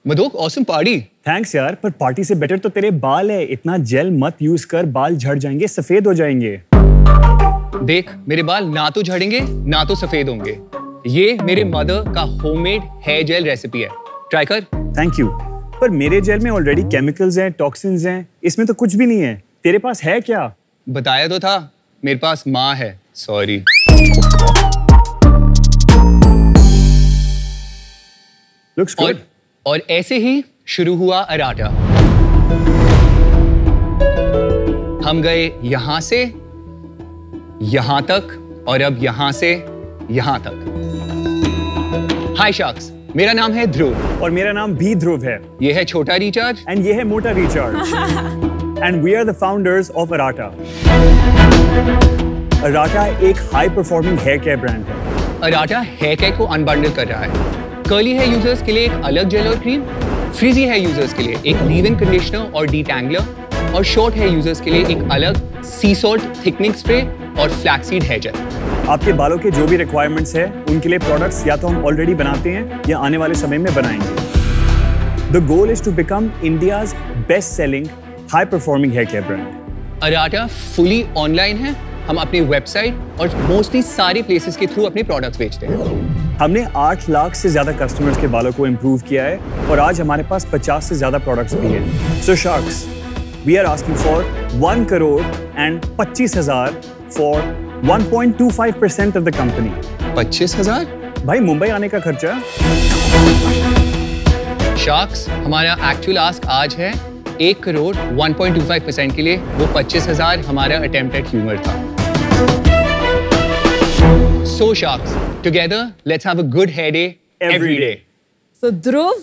Madhuk awesome party. Thanks यार, पर party से बेटर तो तेरे बाल है। इतना जेल मत यूज कर, बाल झड़ जाएंगे, सफेद हो जाएंगे। देख, मेरे बाल ना तो झड़ेंगे ना तो सफेद होंगे। ये मेरे मदर का होममेड हेयर जेल रेसिपी है, ट्राई कर। थैंक यू, पर मेरे जेल में ऑलरेडी केमिकल्स हैं, टॉक्सिन्स हैं, इसमें तो कुछ भी नहीं है। तेरे पास है क्या? बताया तो था, मेरे पास माँ है। सॉरी। Looks good. और ऐसे ही शुरू हुआ अराटा। हम गए यहां से यहां तक और अब यहां से यहां तक। हाय शार्क्स, मेरा नाम है ध्रुव और मेरा नाम भी ध्रुव है। ये है छोटा रिचार्ज एंड ये है मोटा recharge. And we are the founders of Arata. Arata एक high performing hair care brand है। अराटा हेयर केयर को अनबंडल कर रहा है। कर्ली हेयर यूजर्स के लिए एक अलग जेल और क्रीम, फ्रिजी हेयर यूजर्स के लिए एक लीव-इन कंडीशनर और डीटैंगलर, और शॉर्ट हेयर यूजर्स के लिए एक अलग सी सॉल्ट थिकनिंग स्प्रे और फ्लैक्सीड हेयर जेल। आपके बालों के जो भी रिक्वायरमेंट्स है उनके लिए प्रोडक्ट्स या तो हम ऑलरेडी बनाते हैं या आने वाले समय में बनाएंगे। The goal is to become India's best selling high performing hair care brand. Arata fully online है। हम अपनी वेबसाइट और मोस्टली सारे प्लेसेस के थ्रू अपने प्रोडक्ट्स बेचते हैं। हमने 8 लाख से ज्यादा कस्टमर्स के बालों को इम्प्रूव किया है और आज हमारे पास 50 से ज्यादा प्रोडक्ट्स भी हैं। So sharks, we are asking for 1 crore and 25,000 for 1.25% of the company. 25,000? भाई, मुंबई आने का खर्चा। शार्क्स, हमारा एक्चुअल आस्क आज है 1 करोड़ 1.25% के लिए। वो 25,000 हमारा अटेम्प्ट एट ह्यूमर था। So sharks, together, let's have a good hair day every day. So Dhruv,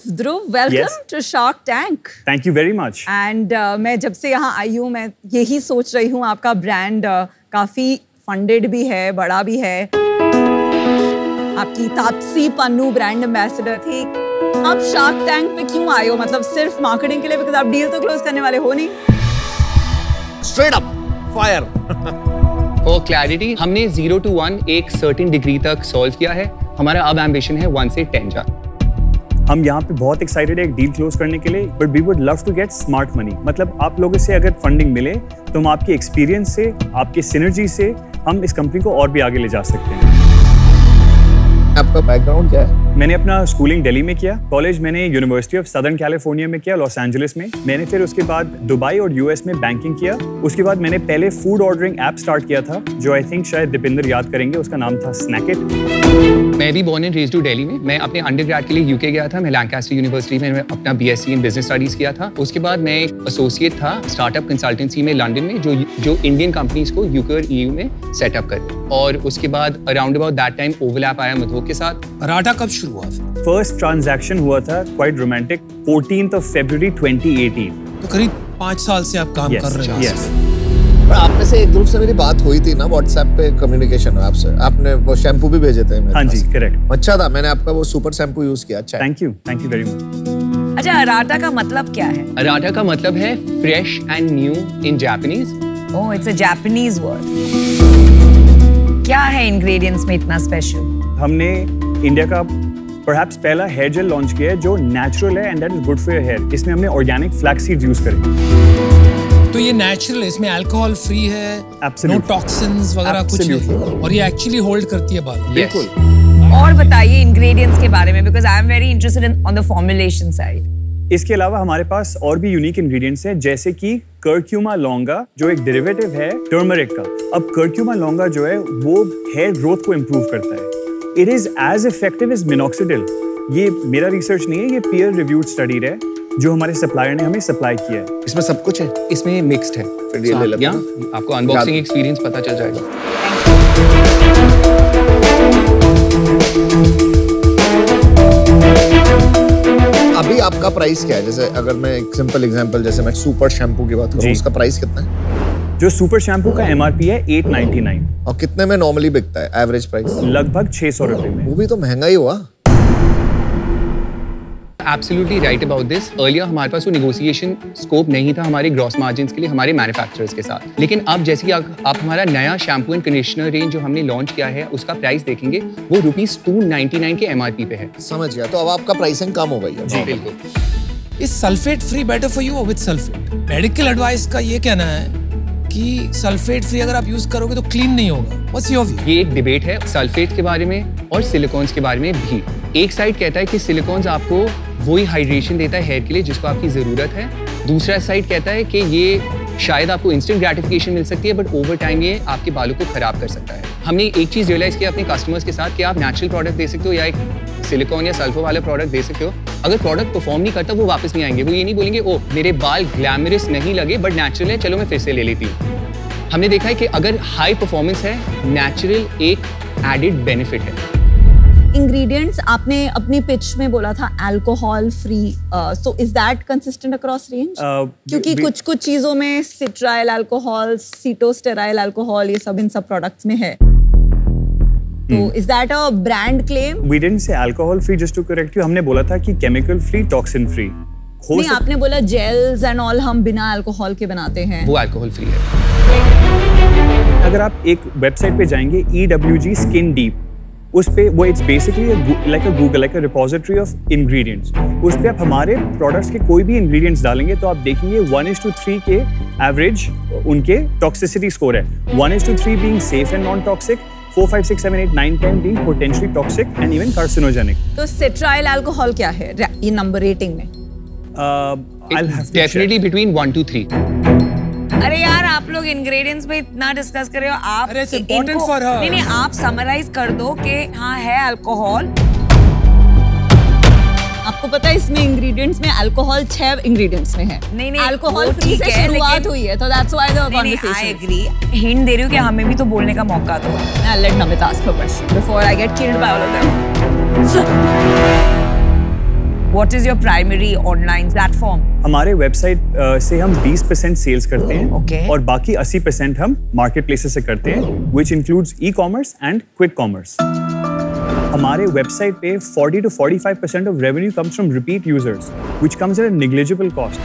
welcome Yes. to Shark Tank. Thank you very much. And मैं जब से यहाँ आई हूँ, मैं यही सोच रही हूँ, आपका ब्रांड काफी फंडेड भी है, बड़ा भी है। आपकी तापसी पन्नू ब्रांड एम्बेसडर थी। आप शार्क टैंक पे क्यों आए हो? मतलब सिर्फ मार्केटिंग के लिए? बिकॉज आप डील तो क्लोज करने वाले हो नहीं। Straight up, fire. For clarity, हमने 0 to 1 एक सर्टेन डिग्री तक सॉल्व किया है। हमारा अब एम्बिशन है 1 से 10 जा। हम यहाँ पे बहुत एक्साइटेड है एक डील क्लोज करने के लिए, but we would love to get smart money. मतलब आप लोगों से अगर फंडिंग मिले तो हम आपके एक्सपीरियंस से, आपके सिनर्जी से हम इस कंपनी को और भी आगे ले जा सकते हैं। आपका बैकग्राउंड क्या है? मैंने अपना स्कूलिंग दिल्ली में किया, कॉलेज मैंने यूनिवर्सिटी ऑफ सदर्न कैलिफोर्निया में किया, लॉस एंजलिस में। मैंने फिर उसके बाद दुबई और यूएस में बैंकिंग किया। उसके बाद मैंने पहले फूड ऑर्डरिंग ऐप स्टार्ट किया था, जो आई थिंक शायद दीपिंदर याद करेंगे, उसका नाम था स्नैकेट। मैं भी बॉर्न एंड रेज्ड हूँ दिल्ली में। मैं अपने अंडरग्रेड के लिए यूके गया था। मैं लैंकास्टर यूनिवर्सिटी में अपना बीएससी इन बिजनेस स्टडीज किया था। उसके बाद मैं एक एसोसिएट था स्टार्टअप कंसल्टेंसी में लंदन में, जो इंडियन कंपनीज को यूके और ईयू में सेटअप कर। और उसके बाद around about that time overlap आया मधुक के साथ। अराटा कब शुरू हुआ? फर्स्ट ट्रांजैक्शन हुआ था quite romantic 14th of February 2018। तो करीब 5 साल से आप काम कर रहे हैं। Yes. पर आप में से एक ग्रुप से मेरी बात हुई थी ना, व्हाट्सएप पे कम्युनिकेशन है आपसे। आपने वो शैम्पू भी भेजे थे मेरे हाँ जी, करेक्ट। अच्छा था, मैंने आपका वो सुपर शैम्पू यूज किया। अच्छा, थैंक यू वेरी मच। अच्छा, अराटा का मतलब क्या है? अराटा का मतलब है fresh and new in Japanese. Oh, it's a Japanese word. क्या है इंग्रेडिएंट्स में इतना स्पेशल? हमने इंडिया का परहैप्स पहला हेयर जेल लॉन्च किया है जो नेचुरल है and that is good for your hair. इसमें हमने ऑर्गेनिक फ्लैक्स सीड्स यूज करे। तो ये नेचुरल है, इसमें अल्कोहल फ्री है, नो टॉक्सिन्स वगैरह कुछ नहीं, और ये एक्चुअली होल्ड करती है बाल। बिल्कुल। और बताइए इंग्रेडिएंट्स के बारे में, because I am very interested in on the formulation side. इसके अलावा हमारे पास और भी यूनिक इंग्रेडिएंट्स हैं, जैसे कि कर्क्यूमा लॉन्गा, जो एक डेरिवेटिव है टर्मरिक का। अब कर्क्यूमा लॉन्गा जो है वो हेयर ग्रोथ को इम्प्रूव करता है। It is as effective as minoxidil. ये मेरा रिसर्च नहीं है, ये पीयर रिव्यूड स्टडी है जो हमारे सप्लायर ने हमें सप्लाई किया है। इसमें सब कुछ है? इसमें मिक्स्ड है। फिर ये ले लेते हैं। आपको अनबॉक्सिंग एक्सपीरियंस पता चल जाएगा। अभी आपका प्राइस क्या है? जैसे अगर मैं एक सिंपल एग्जांपल, जैसे मैं सुपर शैम्पू की बात करूं, उसका प्राइस कितना है? जो सुपर शैम्पू का एमआरपी है 899। और कितने में नॉर्मली बिकता है एवरेज प्राइस? लगभग 600 रुपए में। वो भी तो महंगा ही हुआ। Absolutely right about this. Earlier हमारे पास वो negotiation scope नहीं था हमारे ग्रॉस मार्जिन्स के लिए हमारे मैन्युफैक्चरर्स के साथ। लेकिन अब जैसे कि आप हमारा नया शैम्पू एंड कंडीशनर रेंज जो हमने लॉन्च किया है उसका प्राइस देखेंगे, वो ₹299 के एमआरपी पे है। समझ गया, तो अब आपका प्राइसिंग कम हो गई है। जी बिल्कुल। Is sulphate free better for you और विद सल्फेट? मेडिकल एडवाइस का ये कहना है कि सल्फेट फ्री अगर आप यूज करोगे तो क्लीन नहीं होगा। What's your view? ये एक डिबेट है सल्फेट के बारे में और सिलिकॉन्स के बारे में भी। एक साइड कहता है कि सिलिकॉन्स आपको वही हाइड्रेशन देता है हेयर के लिए जिसको आपकी जरूरत है, दूसरा साइड कहता है कि ये शायद आपको इंस्टेंट ग्रेटिफिकेशन मिल सकती है बट ओवर टाइम ये आपके बालों को खराब कर सकता है। हमने एक चीज रियलाइज किया अपने कस्टमर्स के साथ कि आप नेचुरल प्रोडक्ट दे सकते हो या एक सिलिकॉन या सल्फर वाला प्रोडक्ट दे सकते हो। अगर प्रोडक्ट परफॉर्म नहीं करता वो वापस नहीं आएंगे, वो ये नहीं बोलेंगे ओ मेरे बाल ग्लैमरस नहीं लगे बट नेचुरल है, चलो मैं फिर से ले लेती हूँ। हमने देखा है कि अगर हाई परफॉर्मेंस है, नेचुरल एक एडेड बेनिफिट है। इंग्रेडिएंट्स आपने अपनी पिच में बोला था alcohol free, so is that consistent across range? क्योंकि कुछ चीजों में सिट्राइल अल्कोहल, सीटोस्टेराइल अल्कोहल, ये सब इन सब प्रोडक्ट्स में है। तो is that a brand claim? We didn't say alcohol free, just to correct you, हमने बोला था कि केमिकल फ्री, टॉक्सिन फ्री। नहीं, आपने बोला जेल्स एंड ऑल हम बिना अल्कोहल के बनाते हैं, वो अल्कोहल फ्री है। अगर आप एक वेबसाइट पे जाएंगे EWG स्किन डीप, उस पे वो it's basically like a Google, like a repository of ingredients. उस पे आप हमारे प्रोडक्ट्स के कोई भी इंग्रेडिएंट्स डालेंगे तो आप देखेंगे 1:3 के एवरेज उनके टॉक्सिसिटी स्कोर है। 1:3 being safe and non toxic, 4, 5, 6, 7, 8, 9, 10 being potentially toxic and even carcinogenic. तो सिट्राइल अल्कोहल क्या है ये नंबर रेटिंग में? Definitely between 1 to 3। अरे यार आप लोग इंग्रेडिएंट्स पे इतना डिस्कस कर रहे हो, आप अरे it's important for her। नहीं आप समराइज कर दो कि हाँ है अल्कोहल। आपको पता है इसमें इंग्रेडिएंट्स में अल्कोहल 6 इंग्रेडिएंट्स में है। नहीं अल्कोहल फ्री से शुरुआत हुई है, तो that's why the conversation. I agree, hint दे रही हूँ कि हमें भी तो बोलने का मौका दो। I'll let Namit ask her question before I get killed by all of them. What is your primary online platform? हमारे वेबसाइट से हम 20% सेल्स करते हैं Okay. और बाकी 80% हम मार्केट प्लेसेस से करते हैं, which includes e-commerce and quick commerce। हमारे वेबसाइट पे 40 to 45% of revenue comes from repeat users, which comes at a negligible cost।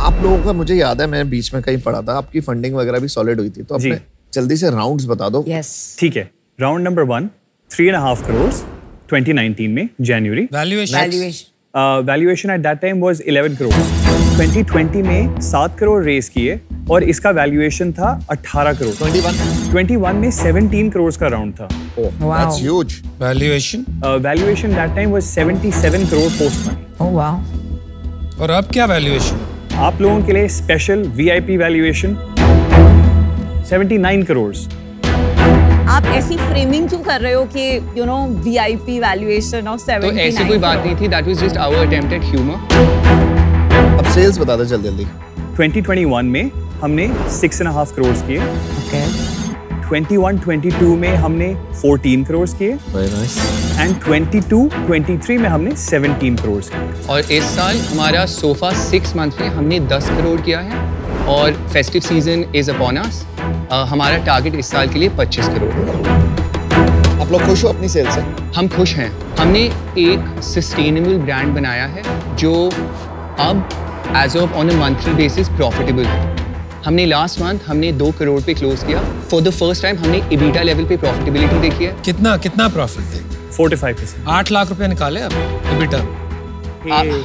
आप लोगों का मुझे याद है, मैं बीच में कहीं पढ़ा था, आपकी फंडिंग वगैरह भी सॉलिड हुई थी, तो अपने जल्दी से राउंड्स बता दो। Yes. ठीक है, राउंड नंबर 1 3.5 crores 2019 में जनवरी। Valuation at that time was 11 crores। 2020 में 7 करोड़ रेज किए और इसका वैल्यूएशन था 18 करोड़। 21 में 17 करोड़ का राउंड था। That's huge। Valuation that time was 77 crore post money. Oh wow। और अब क्या वैल्यूएशन? आप लोगों के लिए स्पेशल VIP वैल्यूएशन 79 करोड़। आप ऐसी फ्रेमिंग क्यों कर रहे हो कि you know VIP valuation of 79? तो ऐसी कोई बात नहीं थी, that was just our attempt at humour. अब सेल्स बता दो जल्दी। 2021 में हमने 6.5 करोड़ किए। Okay। 21-22 में हमने 14 करोड़ किए। Very nice। एंड 22-23 में हमने 17 करोड़ किए। और इस साल हमारा सोफा 6 मंथ में हमने 10 करोड़ किया है और festive season is upon us. हमारा टारगेट इस साल के लिए 25 करोड़। आप लोग खुश हो अपनी सेल से? हम खुश हैं। हमने एक सस्टेनेबल ब्रांड बनाया है जो अब as of on a monthly basis profitable है। हमने लास्ट मंथ हमने 2 करोड़ पे क्लोज किया। फॉर द फर्स्ट टाइम हमने EBITDA लेवल पे प्रॉफिटेबिलिटी देखी है। कितना प्रॉफिट थे? 4-5%। 8 लाख रुपए निकाले अब EBITDA।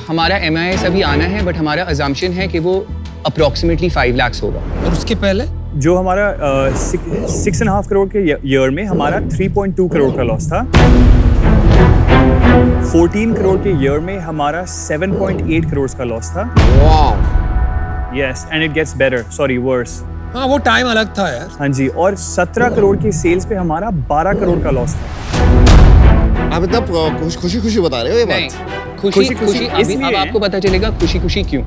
हमारा MIS अभी आना है बट हमारा अजम्पशन है कि वो अप्रोक्सीमेटली 5 lakhs होगा। और उसके पहले जो हमारा 6.5 करोड़ के ईयर में हमारा 3.2 करोड़ का लॉस था। 14 करोड़ के ईयर में हमारा 7.8 करोड़ का लॉस था। Yes, and it gets better. Sorry, worse. हाँ वो टाइम अलग था यार। हाँ जी, और 17 करोड़ के सेल्स पे हमारा 12 करोड़ का लॉस था। आप इतना खुशी बता रहे हो ये बात? खुशी अब आपको पता चलेगा खुशी क्यों।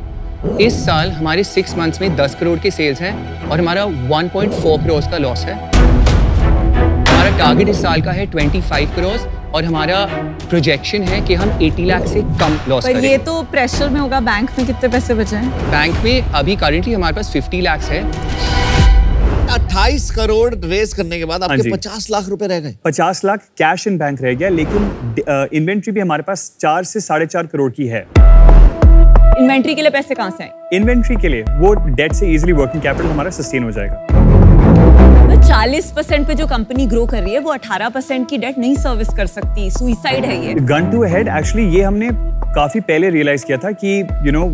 इस साल हमारे 6 मंथ्स में 10 करोड़ के सेल्स हैं और हमारा 1.4 करोड़ का लॉस है। हमारा टारगेट इस साल का है 25 करोड़ और हमारा प्रोजेक्शन है कि हम 80 लाख से कम लॉस करेंगे। ये तो प्रेशर में होगा। बैंक में कितने पैसे बचे हैं? बैंक में अभी करेंटली हमारे पास 50 लाख है। 28 करोड़ रेस करने के बाद आपके 50 लाख रुपए रह गए। 50 लाख कैश इन बैंक रह गया, लेकिन इन्वेंट्री भी हमारे पास 4 से 4.5 करोड़ की है। इन्वेंट्री के लिए पैसे कहाँ से आए? इन्वेंट्री के लिए वो डेट से इजीली वर्किंग कैपिटल हमारा सस्टेन हो जाएगा। तो 40% पे जो कंपनी ग्रो कर रही है वो 18% की डेट नहीं सर्विस कर सकती। सुइसाइड है ये। गन टू हेड, एक्चुअली ये हमने काफी पहले रियलाइज किया था कि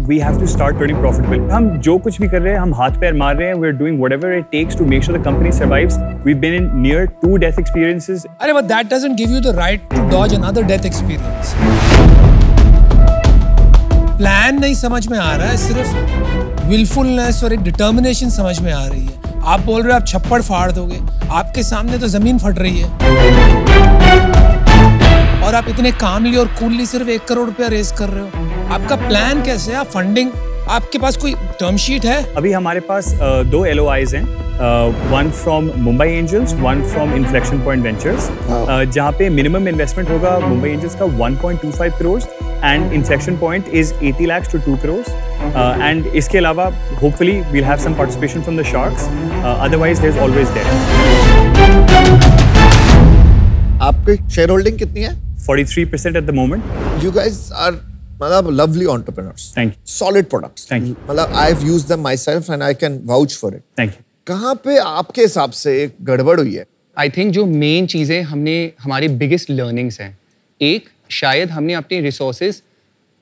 we have to start turning profitable. हम जो कुछ भी कर रहे हैं, हम हाथ पैर मार रहे हैं, we are doing whatever it takes to make sure the company survives. We have been in near 2 death experiences. अरे but that doesn't give you the right to dodge another death experience. Plan नहीं समझ में आ रहा है, सिर्फ विलफुलनेस और एक determination समझ में आ रही है। आप बोल रहे हो आप छप्पड़ फाड़ दोगे, आपके सामने तो जमीन फट रही है और आप इतने कामली और कूलली सिर्फ 1 करोड़ रुपया रेज कर रहे हो। आपका प्लान कैसे है? आप फंडिंग, आपके पास कोई टर्म शीट है? अभी हमारे पास 2 LOIs हैं, one from Mumbai Angels, one from Inflection Point Ventures, जहाँ पे मिनिमम इन्वेस्टमेंट होगा Mumbai Angels का 1.25 crores and Inflection Point is 80 lakhs to 2 crores, and इसके अलावा hopefully we'll have some participation from the sharks, otherwise there's always debt. आपकी share holding कितनी है? 43% at the moment. You guys are मतलब lovely entrepreneurs. Thank you. Solid products. Thank you. मतलब I've used them myself and I can vouch for it. Thank you. कहाँ पे आपके हिसाब से एक गड़बड़ हुई है? आई थिंक जो मेन चीज़ें हमने हमारे बिगेस्ट लर्निंग्स हैं, एक शायद हमने अपने रिसोर्सेज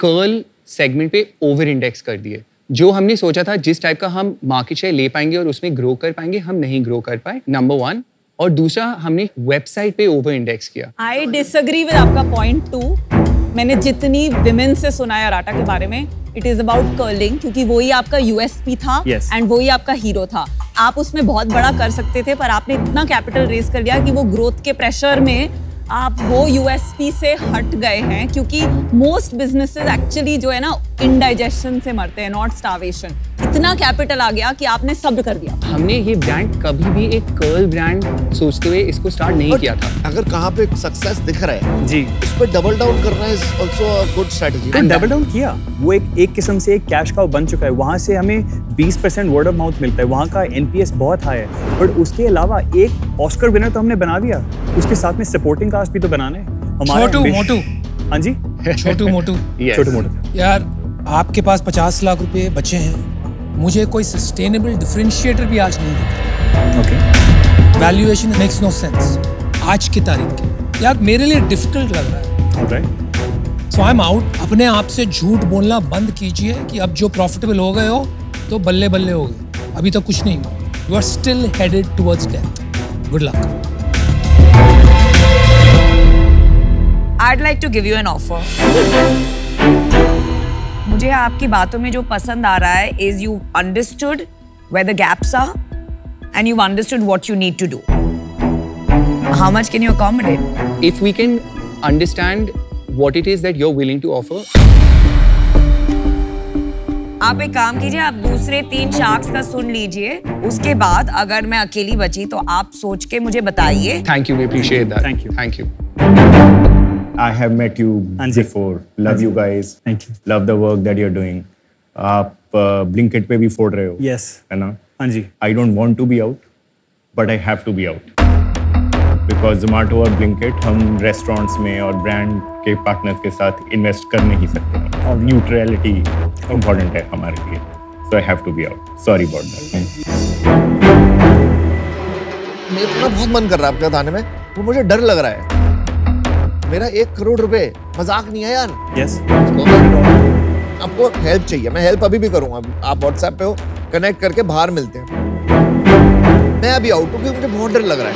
कर्ल सेगमेंट पे ओवर इंडेक्स कर दिए। जो हमने सोचा था जिस टाइप का हम मार्केट शेयर ले पाएंगे और उसमें ग्रो कर पाएंगे, हम नहीं ग्रो कर पाए, नंबर 1। और दूसरा, हमने वेबसाइट पे ओवर इंडेक्स किया। आई डिसएग्री विद आपका पॉइंट 2। मैंने जितनी विमेन से सुना है अराटा के बारे में, इट इज अबाउट कर्लिंग, क्योंकि वही आपका USP था एंड वही आपका हीरो था। आप उसमें बहुत बड़ा कर सकते थे, पर आपने इतना कैपिटल रेज कर लिया कि वो ग्रोथ के प्रेशर में आप वो USP से हट गए हैं, क्योंकि मोस्ट बिजनेसेस एक्चुअली जो है ना इंडाइजेशन से मरते हैं, नॉट स्टार्वेशन। इतना कैपिटल आ गया कि आपने सब कर दिया। हमने ये ब्रांड कभी भी एक कर्ल ब्रांड सोचते हुए इसको स्टार्ट नहीं किया था। अगर कहाँ पे सक्सेस दिख रहा है जी, उस पर डबल डाउन करना is also a good strategy. तो डबल डाउन किया, वो एक किस्म से एक कैश काउ बन चुका है। वहाँ से हमें 20% वर्ड ऑफ माउथ मिलता है, वहाँ का NPS बहुत हाई है। बट उसके अलावा एक ऑस्कर विनर तो हमने बना दिया, उसके साथ में सपोर्टिंग कास्ट भी तो बनाना है हमारा। छोटू मोटू। हाँ जी, छोटू मोटू। छोटू मोटू। यार आपके पास 50 लाख रुपए बचे हैं, मुझे कोई सस्टेनेबल डिफरेंशिएटर भी आज नहीं दिख okay. Valuation makes no sense आज की तारीख के। यार मेरे लिए डिफिकल्ट लग रहा है। Okay. So I am out. अपने आप से झूठ बोलना बंद कीजिए कि अब जो प्रॉफिटेबल हो गए हो तो बल्ले बल्ले हो गए, अभी तो कुछ नहीं हुआ। You are still headed towards death. Good luck. I'd like to give you an offer. मुझे आपकी बातों में जो पसंद आ रहा है is you understood where the gaps are and you've understood what you need to do. How much can you accommodate? If we can understand what it is that you're willing to offer. आप एक काम कीजिए, आप दूसरे 3 sharks का सुन लीजिए, उसके बाद अगर मैं अकेली बची तो आप सोच के मुझे बताइए। Thank you, we appreciate that. Thank you. Thank you. I have met you before. Love you guys. Thank you. Love the work that you're doing. आप Blinkit पे भी फोड़ रहे हो, Yes. है ना? हाँ जी। I don't want to be out, but I have to be out. Because Zomato और Blinkit हम रेस्टोरेंट्स में और ब्रांड के पार्टनर्स के साथ इन्वेस्ट कर नहीं सकते हैं और न्यूट्रलिटी इम्पोर्टेंट है हमारे लिए. So I have to be out. Sorry about that. मेरा बहुत मन कर रहा है आपके साथ आने में, तो मुझे डर लग रहा है। मेरा 1 करोड़ रुपए मजाक नहीं है यार। Yes. आपको हेल्प चाहिए, मैं हेल्प अभी भी करूंगा। आप व्हाट्सएप पे हो, कनेक्ट करके बाहर मिलते हैं। मैं अभी आउट हूँ क्योंकि मुझे बहुत डर लग रहा है।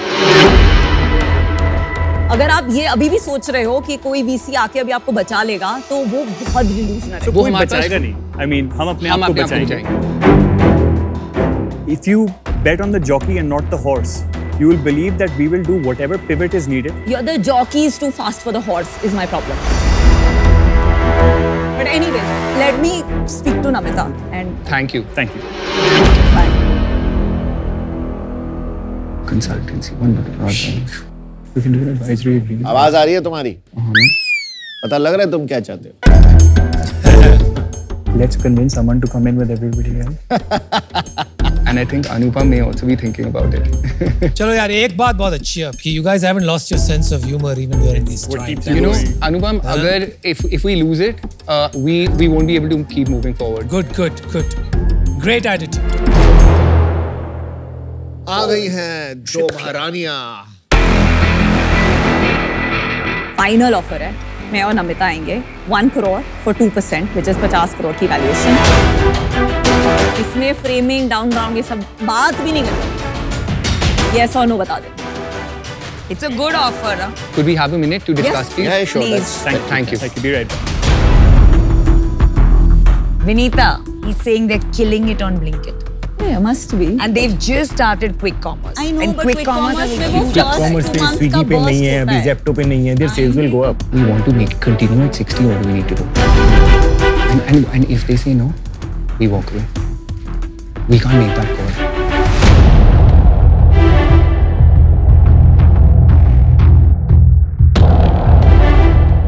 अगर आप ये अभी भी सोच रहे हो कि कोई VC आके अभी आपको बचा लेगा, तो वो बहुत डिल्यूजनल है। तो कोई बचाएगा नहीं। I mean, हम अपने आप को बचाएंगे। If you bet on the jockey and not the horse, you will believe that we will do whatever pivot is needed. You're the jockey is too fast for the horse is my problem. But anyways, let me speak to Namita and Thank you. Thank you. bye. Consultancy. One minute. We can do an advisory agreement. आवाज आ रही है तुम्हारी? पता लग रहा है तुम क्या चाहते हो? Let's convince someone to come in with everybody else. And I think Anupam may also be thinking about it. चलो यार, एक बात बहुत अच्छी है आपकी, you guys haven't lost your sense of humor even during these times. You know, Anupam, अगर if we lose it, we won't be able to keep moving forward. Good. Great attitude. आ गई हैं 2 महारानियां। फाइनल ऑफर है मैं और नमिता आएंगे 1 crore for 2%, which is 50 crore की valuation. इसमें framing, down round ये सब बात भी नहीं करते। Yes or no बता दे। It's a good offer. Huh? Could we have a minute to discuss, Yes. please? Yeah, sure. Please. Thank you. Thank you. Be right back. Vinita, he's saying they're killing it on Blinkit. Yeah, must be. And they've just started quick commerce. I know, and but quick commerce has a में वो huge first upside. Commerce 2 पे months Swiggy का पे नहीं burst है, होता अभी है। जेप्टो पे नहीं है, their sales will go up. We want to make continue at 60. What do we need to do? And if they say no, we walk away. We can't make that call.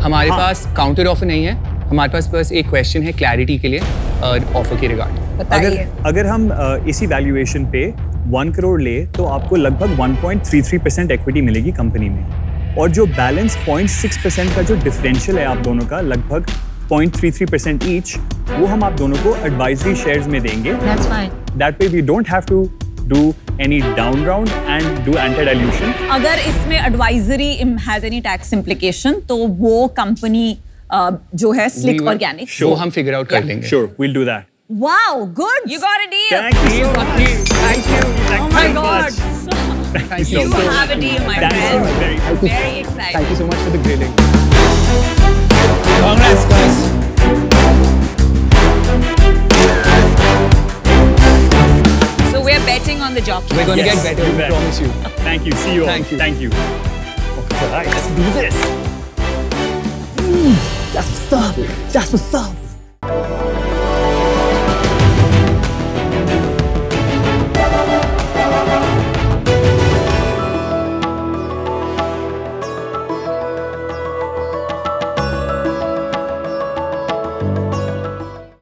हमारे पास counter offer नहीं है, हमारे पास बस एक question है clarity के लिए offer के रिगार्ड। बताइए। अगर हम इसी वैल्यूएशन पे 1 करोड़ ले तो आपको लगभग 1.33% इक्विटी मिलेगी कंपनी में, और जो बैलेंस 0.6% का जो डिफरेंशियल है आप दोनों का, लगभग 0.33% ईच, वो हम आप दोनों को एडवाइजरी शेयर्स में देंगे। That's fine. That way we don't have to do any down round and do anti-dilution. अगर इसमें advisory has any tax implication तो वो कंपनी जो है स्लिक ऑर्गेनिक। वो हम फिगर आउट कर लेंगे। Sure, we'll do that. Wow, good. You got a deal. Thank you. Thank you. Oh my God. Thank you You so much. have a deal, my Thank you. friend. Very- Very exciting. Thank you so much for the grilling. Congrats, guys. So we're betting on the jockey. We're going to Yes, get better, you we bet. promise you. Thank you. See you all. Thank you. Thank you. Okay, all right, let's do this. That's what's up.